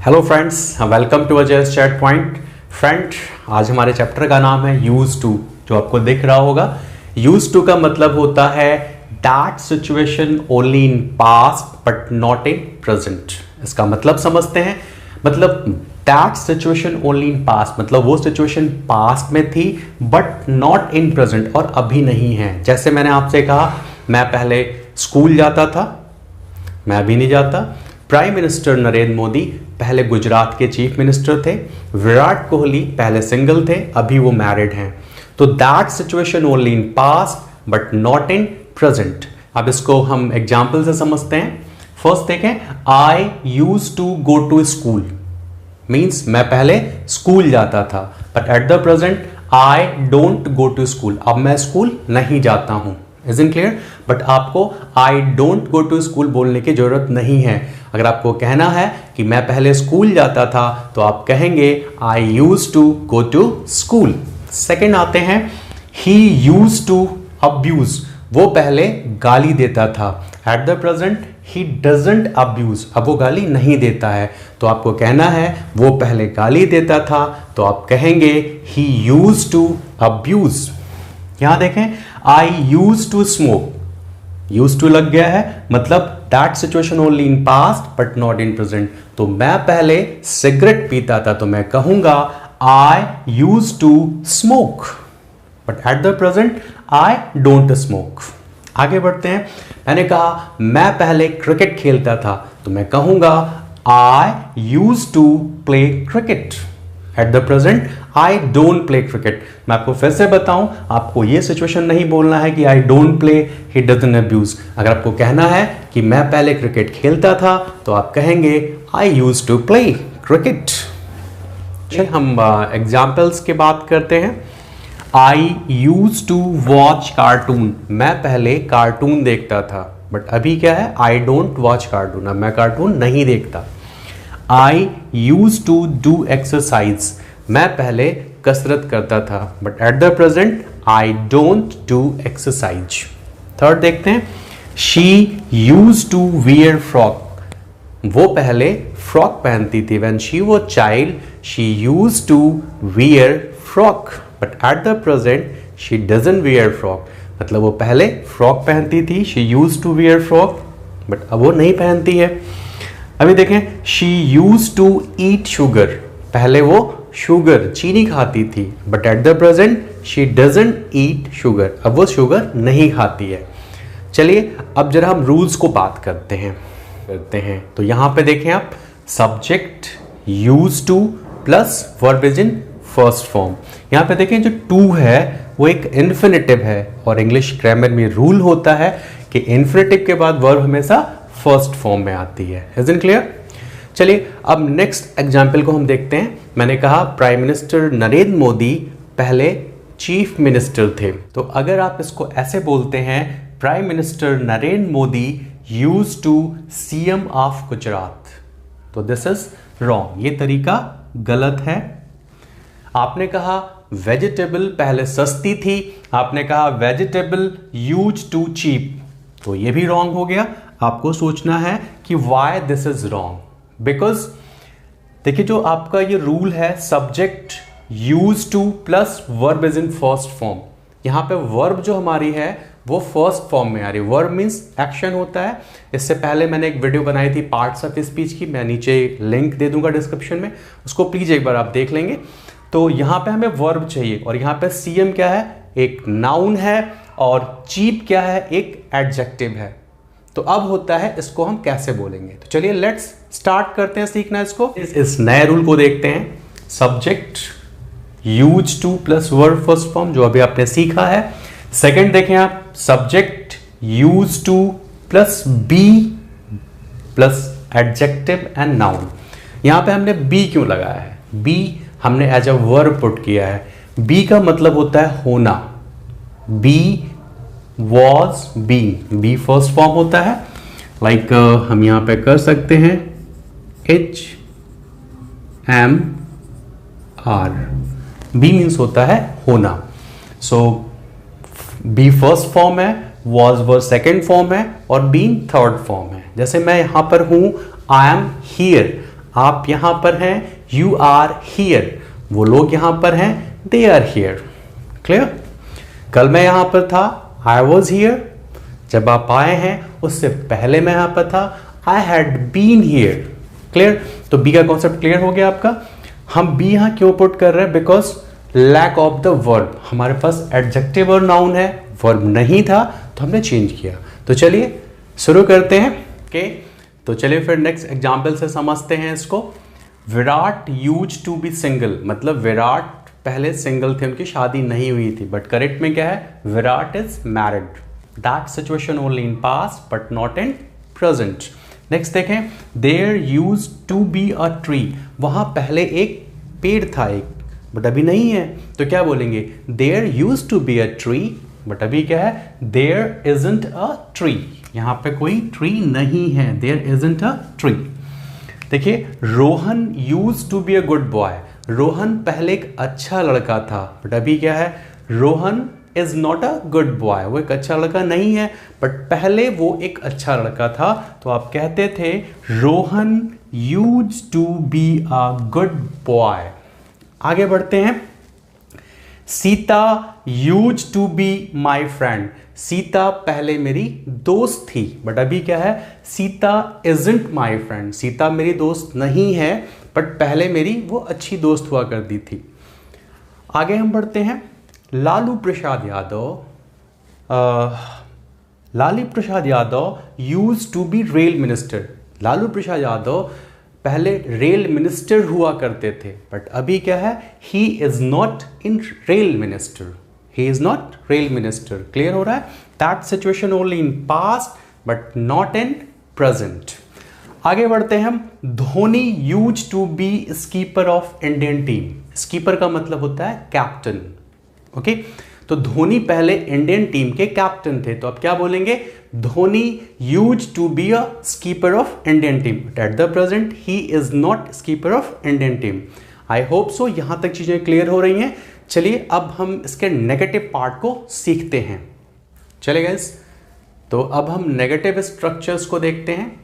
Hello friends, welcome to Ajay's chat point. Friend, आज हमारे chapter का नाम है यूज टू, जो आपको दिख रहा होगा। यूज टू का मतलब होता है that situation only in past but not in present. इसका मतलब समझते हैं। मतलब that situation only in past, मतलब वो सिचुएशन पास्ट में थी बट नॉट इन प्रेजेंट, और अभी नहीं है। जैसे मैंने आपसे कहा, मैं पहले स्कूल जाता था, मैं अभी नहीं जाता। प्राइम मिनिस्टर नरेंद्र मोदी पहले गुजरात के चीफ मिनिस्टर थे। विराट कोहली पहले सिंगल थे, अभी वो मैरिड हैं। तो that situation only in past but not in present. अब इसको हम एग्जाम्पल से समझते हैं। फर्स्ट देखें, I use to go to school means मैं पहले स्कूल जाता था, but at the present I don't go to school, अब मैं स्कूल नहीं जाता हूं। Is in clear? बट आपको I don't go to school बोलने की जरूरत नहीं है। अगर आपको कहना है कि मैं पहले स्कूल जाता था, तो आप कहेंगे I use to go to school. Second आते हैं, ही यूज टू अब्यूज, वो पहले गाली देता था। Eight the present he doesn't abuse, अब वो गाली नहीं देता है। तो आपको कहना है वो पहले गाली देता था, तो आप कहेंगे ही यूज टू अब्यूज। यहां देखें, I use to smoke, use to लग गया है, मतलब that situation only in past but not in present. तो मैं पहले सिगरेट पीता था, तो मैं कहूंगा I use to smoke, but at the present I don't smoke. आगे बढ़ते हैं। मैंने कहा मैं पहले क्रिकेट खेलता था, तो मैं कहूंगा I use to play cricket. At the present I don't play cricket. मैं आपको फिर से बताऊं, आपको यह सिचुएशन नहीं बोलना है कि आई don't play, he doesn't abuse. अगर आपको कहना है कि मैं पहले क्रिकेट खेलता था, तो आप कहेंगे I use to play cricket. चलिए हम एग्जाम्पल्स की बात करते हैं। आई यूज टू वॉच कार्टून, मैं पहले कार्टून देखता था, बट अभी क्या है, आई डोंट वॉच कार्टून, अब मैं कार्टून नहीं देखता। I use to do exercise, मैं पहले कसरत करता था, but at the present I don't do exercise. Third देखते हैं, she use to wear frock, वो पहले फ्रॉक पहनती थी। When she was child she use to wear frock, but at the present she doesn't wear frock, मतलब वो पहले frock पहनती थी, she use to wear frock, but अब वो नहीं पहनती है। अभी देखें, she use to eat sugar, पहले वो शुगर चीनी खाती थी, but at the present she doesn't eat sugar, अब वो शुगर नहीं खाती है। चलिए अब जरा हम रूल्स को बात करते हैं। तो यहां पे देखें आप, subject use to plus verb is in first form. यहां पे देखें, जो टू है वो एक इन्फिनेटिव है, और इंग्लिश ग्रामर में रूल होता है कि इन्फिनेटिव के बाद वर्ब हमेशा फर्स्ट फॉर्म में आती है। Is in clear? चलिए अब नेक्स्ट एग्जाम्पल को हम देखते हैं। मैंने कहा प्राइम मिनिस्टर नरेंद्र मोदी पहले चीफ मिनिस्टर थे, तो अगर आप इसको ऐसे बोलते हैं, prime minister Narendra Modi use to CM of Gujarat, तो दिस इज रॉन्ग, ये तरीका गलत है। आपने कहा वेजिटेबल पहले सस्ती थी, आपने कहा वेजिटेबल यूज टू चीप, तो ये भी रॉन्ग हो गया। आपको सोचना है कि why this is wrong, because देखिए जो आपका ये रूल है, subject use to plus verb is in first form, यहां पे वर्ब जो हमारी है वो फर्स्ट फॉर्म में आ रही है। वर्ब मीन्स एक्शन होता है। इससे पहले मैंने एक वीडियो बनाई थी पार्ट्स ऑफ स्पीच की, मैं नीचे लिंक दे दूंगा डिस्क्रिप्शन में, उसको प्लीज एक बार आप देख लेंगे। तो यहां पे हमें वर्ब चाहिए, और यहां पे सीएम क्या है, एक नाउन है, और चीप क्या है, एक एडजेक्टिव है। तो अब होता है इसको हम कैसे बोलेंगे। तो चलिए लेट्स स्टार्ट करते हैं सीखना इसको। इस नए रूल को देखते हैं, subject use to plus verb first form, जो अभी आपने सीखा है। सेकंड देखें आप, subject use to plus be plus adjective and noun. यहां पे हमने बी क्यों लगाया है, बी हमने एज अ वर्ब पुट किया है। बी का मतलब होता है होना, be was being, be first form होता है। लाइक हम यहां पे कर सकते हैं H M R, be means होता है होना। सो बी फर्स्ट फॉर्म है, वॉज वर्ब सेकेंड फॉर्म है, और बीइंग थर्ड फॉर्म है। जैसे मैं यहां पर हूं, आई एम हियर, आप यहां पर हैं, यू आर हियर, वो लोग यहां पर हैं, दे आर हियर। क्लियर? कल मैं यहां पर था, आई वॉज हियर, जब आप आए हैं उससे पहले मैं यहां पर था, I had been here. Clear? तो बी का कॉन्सेप्ट क्लियर हो गया आपका। हम बी यहां क्यों पुट कर रहे हैं? Because lack of the verb, हमारे पास एडजेक्टिव और नाउन है, वर्ब नहीं था तो हमने चेंज किया। तो चलिए शुरू करते हैं। ओके, तो चलिए फिर नेक्स्ट एग्जाम्पल से समझते हैं इसको। Virat use to be single, मतलब विराट पहले सिंगल थे, उनकी शादी नहीं हुई थी, बट करेक्ट में क्या है? Virat is married. That situation only in past but not in present. Next देखें, there use to be a tree, वहां पहले एक पेड़ था एक, बट अभी नहीं है, तो क्या बोलेंगे? There use to be a tree, but अभी क्या है? देयर इजंट अ ट्री, यहां पे कोई ट्री नहीं है, देयर इजंट अ ट्री। देखिए, Rohan use to be a good boy, Rohan पहले एक अच्छा लड़का था, बट अभी क्या है? Rohan is not a good boy, वो एक अच्छा लड़का नहीं है, बट पहले वो एक अच्छा लड़का था, तो आप कहते थे Rohan use to be a good boy. आगे बढ़ते हैं। Sita use to be my friend, Sita पहले मेरी दोस्त थी, बट अभी क्या है? Sita isn't my friend, Sita मेरी दोस्त नहीं है, बट पहले मेरी वो अच्छी दोस्त हुआ करती थी। आगे हम बढ़ते हैं। Lalu Prasad Yadav use to be rail minister, Lalu Prasad Yadav पहले रेल मिनिस्टर हुआ करते थे, बट अभी क्या है? He is not in rail minister, he is not rail minister. Clear हो रहा है? That situation only in past but not in present. आगे बढ़ते हैं हम। Dhoni use to be skipper of Indian team, skipper का मतलब होता है कैप्टन। ओके, तो धोनी पहले इंडियन टीम के कैप्टन थे, तो अब क्या बोलेंगे? Dhoni use to be a skipper of Indian team, but at the present he is not skipper of Indian team. I hope so यहां तक चीजें क्लियर हो रही हैं। चलिए अब हम इसके नेगेटिव पार्ट को सीखते हैं। चले गाइस, तो अब हम नेगेटिव स्ट्रक्चर्स को देखते हैं।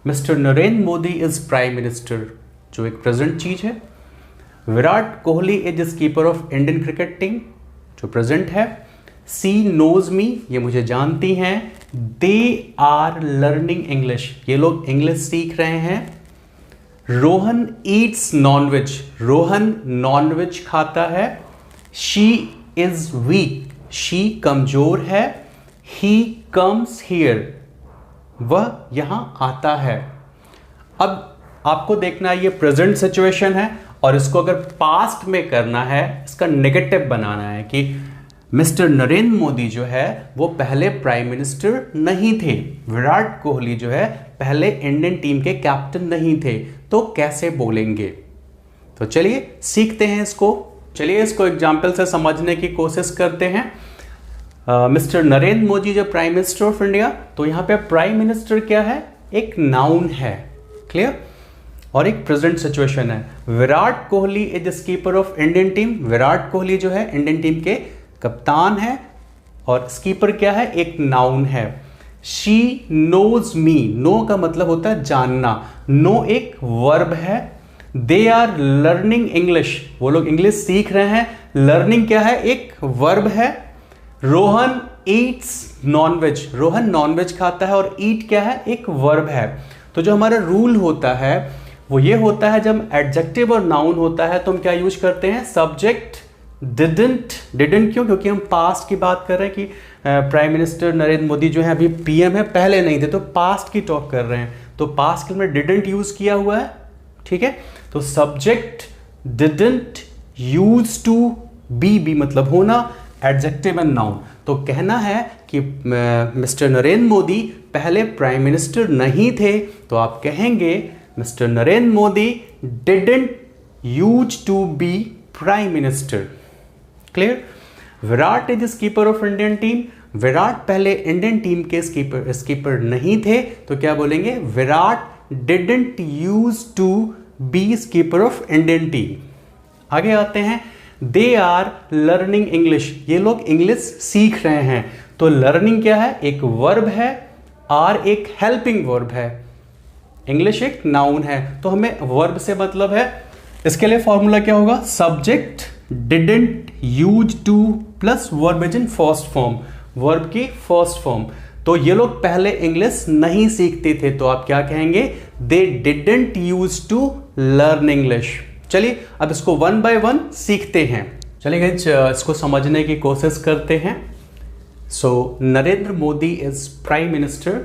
Mister Narendra Modi is prime minister, जो एक प्रेजेंट चीज है। Virat Kohli is skipper of Indian cricket team, जो प्रेजेंट है। सी नोज मी, ये मुझे जानती हैं। दे आर लर्निंग इंग्लिश, ये लोग इंग्लिश सीख रहे हैं। Rohan eats nonveg, Rohan nonveg खाता है। शी इज वीक, शी कमजोर है। ही कम्स हियर, वह यहां आता है। अब आपको देखना है ये प्रेजेंट सिचुएशन है, और इसको अगर पास्ट में करना है, इसका नेगेटिव बनाना है कि मिस्टर नरेंद्र मोदी जो है वो पहले प्राइम मिनिस्टर नहीं थे, विराट कोहली जो है पहले इंडियन टीम के कैप्टन नहीं थे, तो कैसे बोलेंगे? तो चलिए सीखते हैं इसको। चलिए इसको एग्जाम्पल से समझने की कोशिश करते हैं। मिस्टर नरेंद्र मोदी जो प्राइम मिनिस्टर ऑफ इंडिया, तो यहां पे प्राइम मिनिस्टर क्या है? एक नाउन है। क्लियर? और एक प्रेजेंट सिचुएशन है। Virat Kohli is skipper of Indian team, Virat Kohli जो है इंडियन टीम के कप्तान है, और स्कीपर क्या है? एक नाउन है। शी नोज मी, नो का मतलब होता है जानना, नो एक वर्ब है। दे आर लर्निंग इंग्लिश, वो लोग इंग्लिश सीख रहे हैं, लर्निंग क्या है? एक वर्ब है। Rohan eats nonveg, Rohan nonveg खाता है, और ईट क्या है? एक वर्ब है। तो जो हमारा रूल होता है वो ये होता है, जब एडजेक्टिव और नाउन होता है तो हम क्या यूज करते हैं? Subject didn't. डिडंट क्यों? क्योंकि हम पास्ट की बात कर रहे हैं कि प्राइम मिनिस्टर नरेंद्र मोदी जो है अभी पीएम है, पहले नहीं थे, तो पास्ट की टॉक कर रहे हैं, तो पास्ट के में डिडंट यूज किया हुआ है। ठीक है, तो subject didn't use to be मतलब होना, एडजेक्टिव एंड नाउन। तो कहना है कि मिस्टर नरेंद्र मोदी पहले प्राइम मिनिस्टर नहीं थे, तो आप कहेंगे mister Narendra Modi didn't use to be prime minister. Clear? Virat is skipper of Indian team, Virat पहले इंडियन टीम के स्कीपर नहीं थे, तो क्या बोलेंगे? Virat didn't use to be skipper of Indian team. आगे आते हैं। दे आर लर्निंग इंग्लिश, ये लोग इंग्लिश सीख रहे हैं, तो लर्निंग क्या है? एक वर्ब है, आर एक हेल्पिंग वर्ब है। इंग्लिश एक नाउन है, तो हमें वर्ब से मतलब है। इसके लिए फॉर्मूला क्या होगा, subject didn't use to plus verb is in first form, verb की फर्स्ट फॉर्म। तो ये लोग पहले इंग्लिश नहीं सीखते थे, तो आप क्या कहेंगे, they didn't use to learn English. चलिए अब इसको वन बाय वन सीखते हैं। चलिए गाइस इसको समझने की कोशिश करते हैं। So Narendra Modi is prime minister,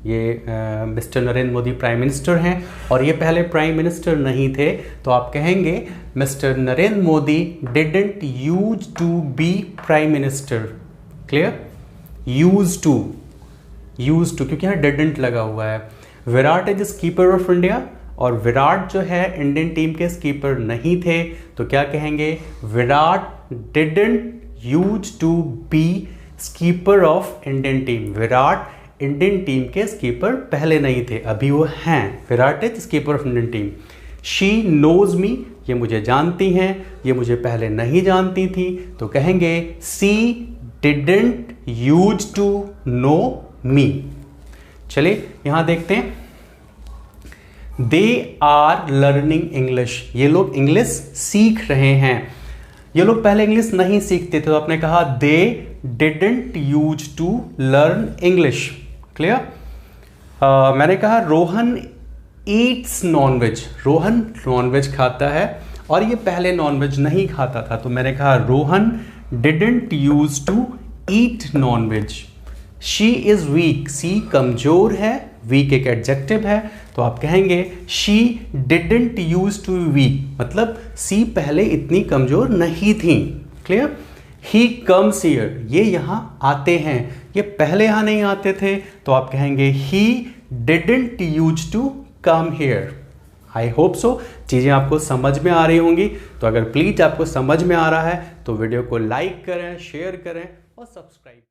ये mister Narendra Modi prime minister हैं और ये पहले प्राइम मिनिस्टर नहीं थे, तो आप कहेंगे mister Narendra Modi didn't use to be prime minister. Clear, use to क्योंकि यहाँ डिडंट लगा हुआ है। Virat is keeper of India और विराट जो है इंडियन टीम के स्कीपर नहीं थे, तो क्या कहेंगे, Virat didn't use to be skipper of Indian team. Virat Indian team के स्कीपर पहले नहीं थे, अभी वो हैं। Virat is skipper of Indian team. She knows me, ये मुझे जानती हैं, ये मुझे पहले नहीं जानती थी, तो कहेंगे she didn't use to know me. चलिए यहां देखते हैं, दे आर लर्निंग इंग्लिश, ये लोग इंग्लिश सीख रहे हैं। ये लोग पहले इंग्लिश नहीं सीखते थे, तो आपने कहा they didn't use to learn English. Clear, मैंने कहा Rohan eats nonveg, Rohan nonveg खाता है और ये पहले नॉनवेज नहीं खाता था, तो मैंने कहा Rohan didn't use to eat nonveg. She is weak, she कमजोर है, वीक एक एडजेक्टिव है, तो आप कहेंगे she didn't use to weak, मतलब सी पहले इतनी कमजोर नहीं थी। क्लियर, ही कम्स हियर, ये यहाँ आते हैं, ये पहले यहाँ नहीं आते थे, तो आप कहेंगे he didn't use to come here. I hope so चीज़ें आपको समझ में आ रही होंगी। तो अगर प्लीज़ आपको समझ में आ रहा है तो वीडियो को लाइक करें, शेयर करें और सब्सक्राइब